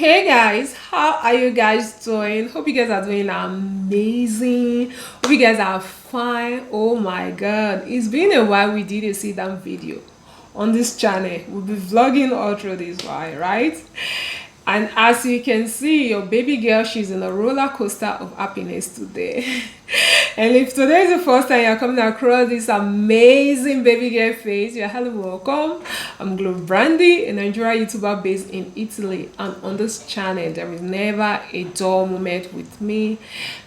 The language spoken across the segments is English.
Hey guys, how are you guys doing? Hope you guys are doing amazing. Hope you guys are fine. Oh my god, it's been a while we did a sit down video on this channel. We'll be vlogging all through this while, right? And as you can see, your baby girl, she's in a roller coaster of happiness today. And if today is the first time you're coming across this amazing baby girl face, you're hello, welcome. I'm Glow Brandy, a Nigerian YouTuber based in Italy. And on this channel, there is never a dull moment with me.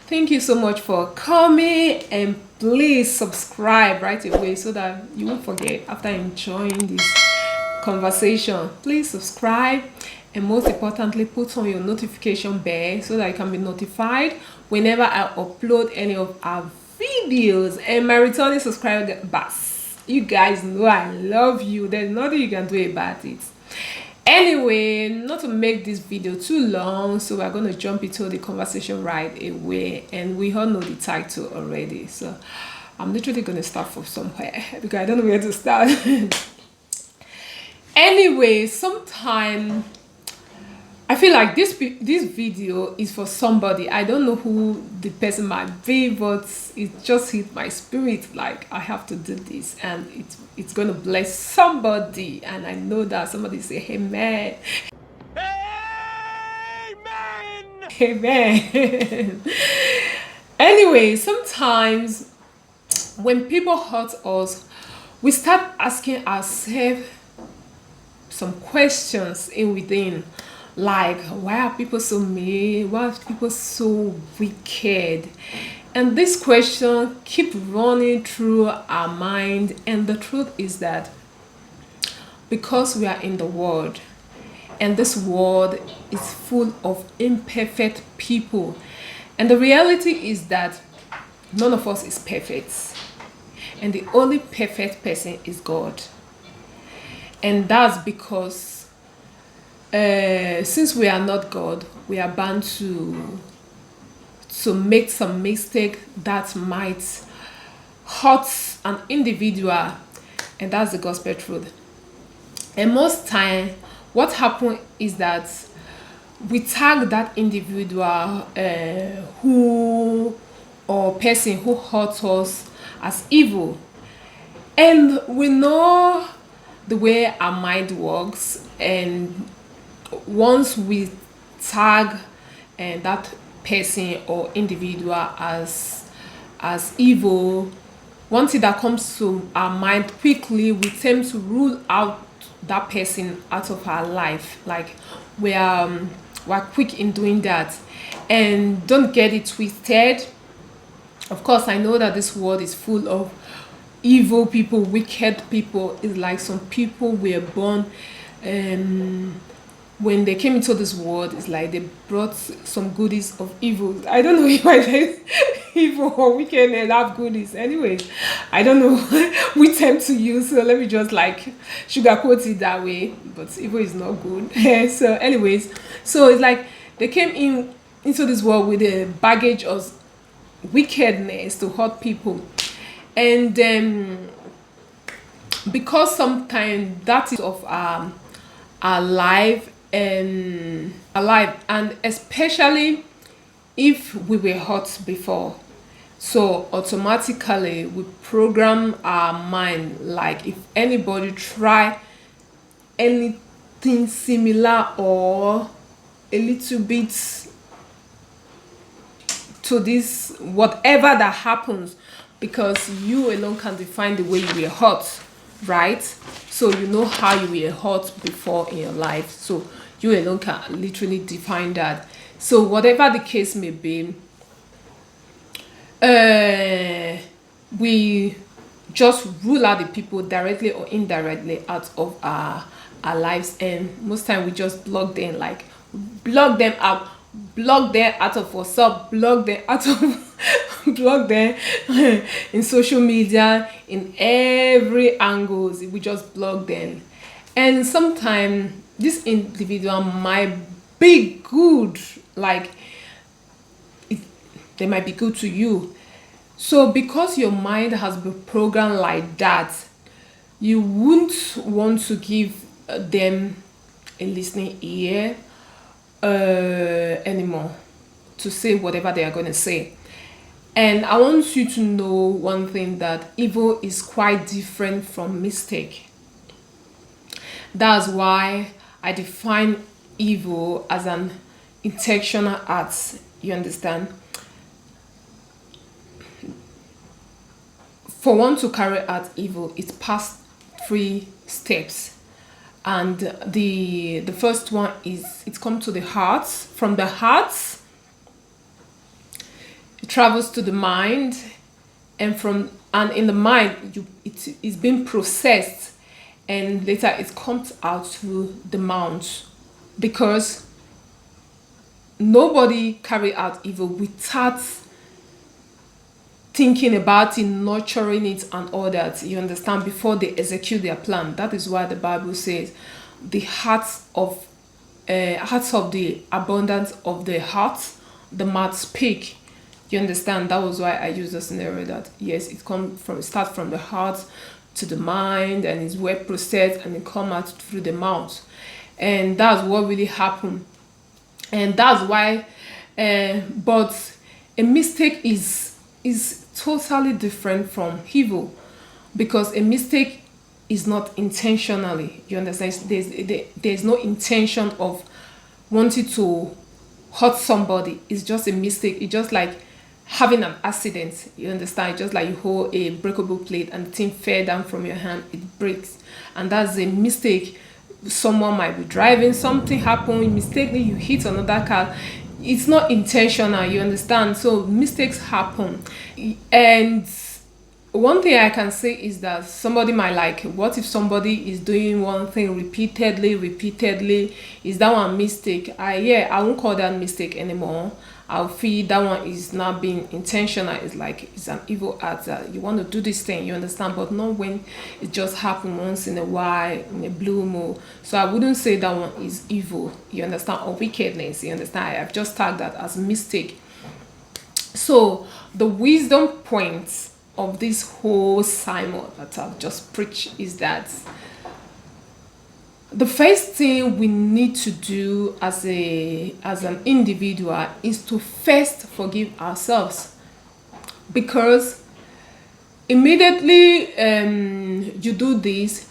Thank you so much for coming, and please subscribe right away so that you won't forget after enjoying this conversation. Please subscribe, and most importantly, put on your notification bell so that you can be notified whenever I upload any of our videos. And my returning subscribers, you guys know I love you. There's nothing you can do about it. Anyway, not to make this video too long, so we're going to jump into the conversation right away. And we all know the title already, so I'm literally going to start from somewhere because I don't know where to start. Anyway, sometime I feel like this video is for somebody. I don't know who the person might be, but it just hit my spirit like I have to do this, and it's going to bless somebody. And I know that somebody say amen. Amen. Amen. Anyway, sometimes when people hurt us, we start asking ourselves some questions in within, like, why are people so mean? Why are people so wicked? And this question keep running through our mind. And the truth is that because we are in the world, and this world is full of imperfect people, and the reality is that none of us is perfect, and the only perfect person is God. And that's because since we are not God, we are bound to make some mistake that might hurt an individual, and that's the gospel truth. And most time, what happens is that we tag that individual who or person who hurt us as evil, and we know the way our mind works, and once we tag that person or individual as evil, one thing that comes to our mind quickly, we tend to rule out that person out of our life. Like we're quick in doing that. And don't get it twisted. Of course, I know that this world is full of evil people, wicked people. It's like some people were born, when they came into this world, it's like they brought some goodies of evil. I don't know if I say evil or wicked and have goodies. Anyways, I don't know. We tend to use, so let me just like sugarcoat it that way. But evil is not good. So anyways, so it's like they came into this world with a baggage of wickedness to hurt people. And because sometimes that is of our life, and especially if we were hurt before, so automatically we program our mind, like if anybody try anything similar or a little bit to this, whatever that happens, because you alone can define the way you were hurt, right? So you know how you were hurt before in your life, so you alone can literally define that. So whatever the case may be, we just rule out the people directly or indirectly out of our lives. And most time we just block them, like block them out, block them out of WhatsApp, block them out of block them in social media, in every angles. We just block them. And sometimes this individual might be good, like they might be good to you. So because your mind has been programmed like that, you wouldn't want to give them a listening ear, anymore to say whatever they are going to say. And I want you to know one thing, that evil is quite different from mistake. That's why I define evil as an intentional act. You understand? For one to carry out evil, it's past 3 steps. And the first one is, it comes to the heart. From the heart, it travels to the mind, and in the mind, it is being processed, and later it comes out through the mouth. Because nobody carry out evil without thinking about it, nurturing it, and all that. You understand? Before they execute their plan. That is why the Bible says, the hearts of the abundance of the heart, the mouth speak. You understand? That was why I use the scenario that yes, start from the heart to the mind, and it's well processed, and it come out through the mouth. And that's what really happened. And that's why but a mistake is totally different from evil, because a mistake is not intentionally. You understand? There's no intention of wanting to hurt somebody. It's just a mistake. It's just like having an accident. You understand? It's just like you hold a breakable plate and the thing fell down from your hand, it breaks, and that's a mistake. Someone might be driving, something happened, mistakenly you hit another car. It's not intentional. You understand? So mistakes happen. And one thing I can say is that somebody might like, what if somebody is doing one thing repeatedly? Is that one mistake? I won't call that mistake anymore. I'll feel that one is not being intentional. It's like it's an evil act that you want to do this thing, you understand, but not when it just happened once in a while, in a blue moon. So I wouldn't say that one is evil, you understand, or wickedness, you understand. I've just tagged that as mistake. So the wisdom point of this whole sermon that I've just preached is that the first thing we need to do as an individual is to first forgive ourselves. Because immediately you do this,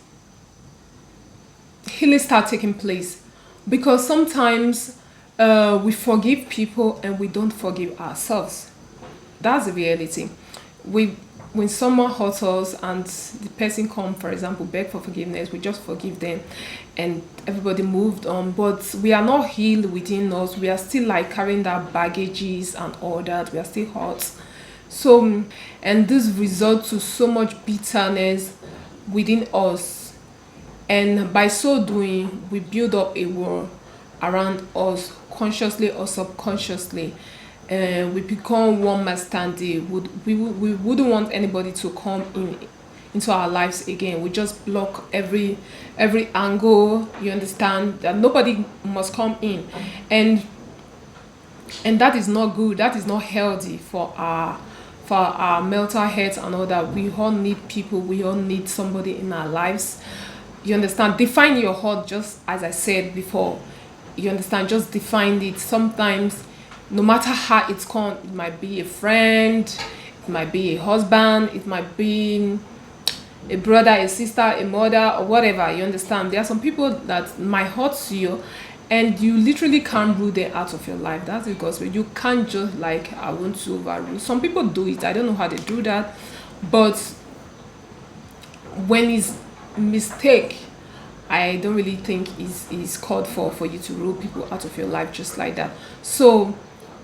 healing starts taking place. Because sometimes we forgive people and we don't forgive ourselves. That's the reality. When someone hurts us and the person come, for example, beg for forgiveness, we just forgive them and everybody moved on. But we are not healed within us. We are still like carrying that baggages and all that. We are still hurt. So, and this results to so much bitterness within us. And by so doing, we build up a wall around us, consciously or subconsciously. We become one man standing. We wouldn't want anybody to come into our lives again. We just block every angle. You understand that nobody must come in, and that is not good. That is not healthy for our mental health and all that. We all need people. We all need somebody in our lives. You understand? Define your heart, just as I said before. You understand? Just define it. Sometimes, no matter how it's called, it might be a friend, it might be a husband, it might be a brother, a sister, a mother, or whatever. You understand? There are some people that might hurt you and you literally can't rule them out of your life. That's the gospel. You can't just like, I want to overrule. Some people do it. I don't know how they do that. But when it's mistake, I don't really think is called for you to rule people out of your life just like that. So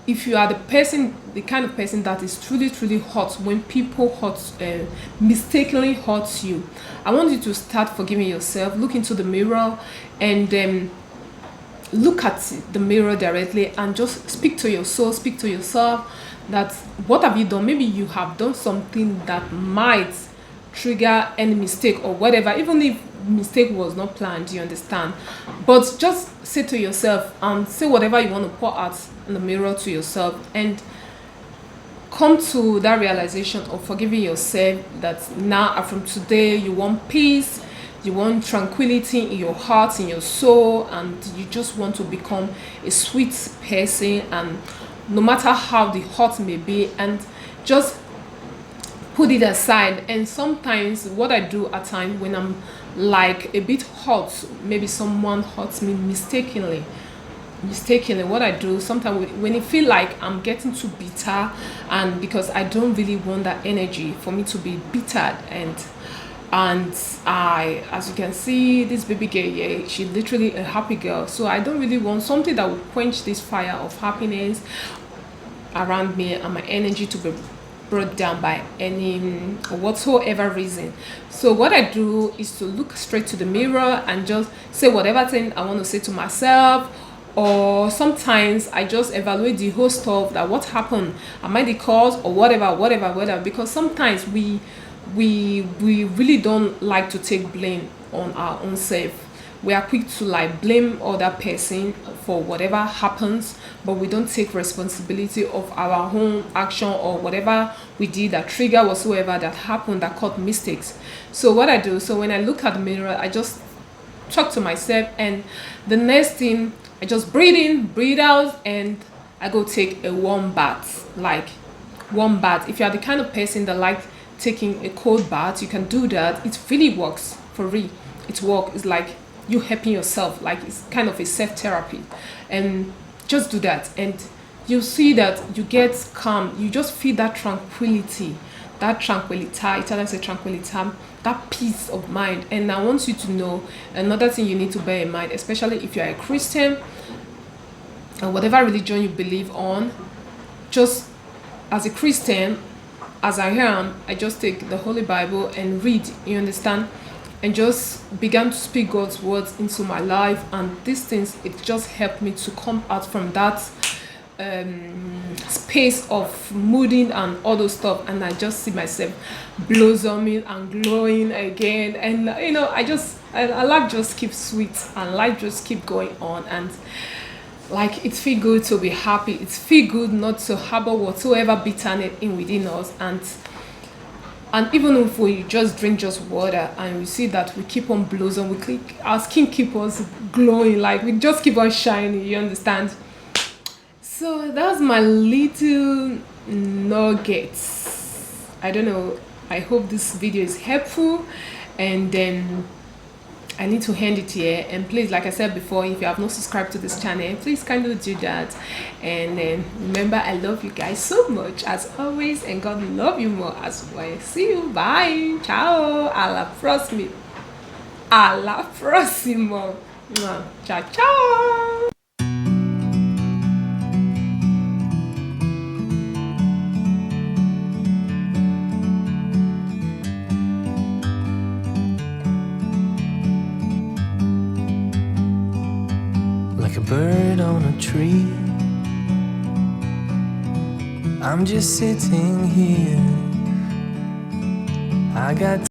if you are the kind of person that is truly hurt when people mistakenly hurt you, I want you to start forgiving yourself. Look into the mirror and look at the mirror directly and just speak to your soul, speak to yourself that what have you done? Maybe you have done something that might trigger any mistake or whatever, even if mistake was not planned, you understand. But just say to yourself and say whatever you want to pour out in the mirror to yourself and come to that realization of forgiving yourself, that now from today you want peace, you want tranquility in your heart, in your soul, and you just want to become a sweet person, and no matter how the hurt may be, and just put it aside. And sometimes what I do at times when I'm like a bit hurt, maybe someone hurts me mistakenly, what I do sometimes when it feel like I'm getting too bitter, and because I don't really want that energy for me to be bitter, and I, as you can see, this baby girl, yeah, she's literally a happy girl, so I don't really want something that will quench this fire of happiness around me, and my energy to be brought down by any whatsoever reason. So what I do is to look straight to the mirror and just say whatever thing I want to say to myself, or sometimes I just evaluate the whole stuff, that what happened, am I the cause, or whatever, because sometimes we really don't like to take blame on our own self. We are quick to like blame other person for whatever happens, but we don't take responsibility of our own action, or whatever we did that trigger whatsoever that happened, that caused mistakes. So what I do, so when I look at the mirror, I just talk to myself, and the next thing, I just breathe in, breathe out, and I go take a warm bath. Like warm bath, if you are the kind of person that like taking a cold bath, you can do that. It really works for real. It works. It's like you helping yourself, like it's kind of a self therapy. And just do that, and you see that you get calm, you just feel that tranquility, Italian say tranquility, that peace of mind. And I want you to know another thing you need to bear in mind, especially if you're a Christian or whatever religion you believe on. Just as a Christian, as I am, I just take the Holy Bible and read, you understand, and just began to speak God's words into my life. And these things, it just helped me to come out from that space of mooding and all those stuff, and I just see myself blossoming and glowing again. And life just keeps sweet, and life just keep going on, and like it feel good to be happy. It feel good not to harbor whatsoever bitterness in within us. And even if we just drink just water and we see that we keep on blossoming, our skin keep us glowing, like we just keep on shining, you understand. So that's my little nuggets. I don't know, I hope this video is helpful. And then I need to end it here. And please, like I said before, if you have not subscribed to this channel, please kindly do that. And then remember, I love you guys so much as always, and God love you more as well. See you, bye, ciao, alla prossimo, ciao ciao. Like a bird on a tree, I'm just sitting here. I got